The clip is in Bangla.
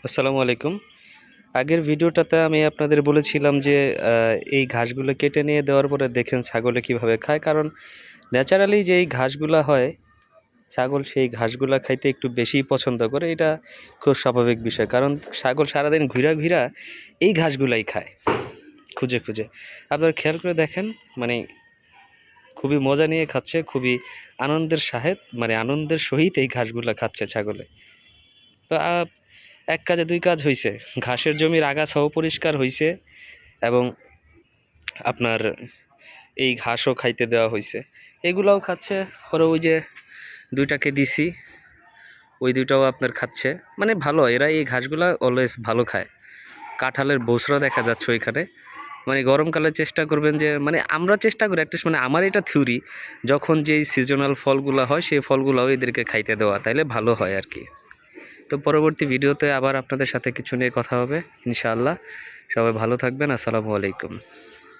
আসসালামু আলাইকুম। আগের ভিডিওটাতে আমি আপনাদের বলেছিলাম যে এই ঘাসগুলো কেটে নিয়ে দেওয়ার পরে দেখেন ছাগলে কিভাবে খায়। কারণ ন্যাচারালি যেই ঘাসগুলা হয়, ছাগল সেই ঘাসগুলা খাইতে একটু বেশিই পছন্দ করে। এটা খুব স্বাভাবিক বিষয়। কারণ ছাগল সারাদিন ঘুরা, ঘুরা এই ঘাসগুলাই খায় খুঁজে, খুঁজে। আপনারা খেয়াল করে দেখেন, মানে খুবই মজা নিয়ে খাচ্ছে, খুবই আনন্দের সহিত এই ঘাসগুলা খাচ্ছে ছাগলে। তো এক কাজে দুই কাজ হইছে। ঘাসের জমির আগাছাও পরিষ্কার হইছে এবং আপনার এই ঘাসও খাইতে দেওয়া হইছে। এগুলাও খাচ্ছে। পরে ওই যে ২ টাকে দিছি, ওই ২ টাও আপনার খাচ্ছে। মানে ভালো, এরা এই ঘাসগুলা অলওয়েজ ভালো খায়। কাঁঠালের বছরা দেখা যাচ্ছে ওইখানে। মানে গরমকালে চেষ্টা করবেন যে, মানে আমরা চেষ্টা করি অ্যাটলিস্ট, মানে আমার এটা থিওরি, যখন যেই সিজনাল ফলগুলা হয় সেই ফলগুলাও এদেরকে খাইতে দেওয়া, তাইলে ভালো হয় আরকি। তো পরবর্তী ভিডিওতে আবার আপনাদের সাথে কিছু নিয়ে কথা হবে ইনশাআল্লাহ। সবাই ভালো থাকবেন। আসসালামু আলাইকুম।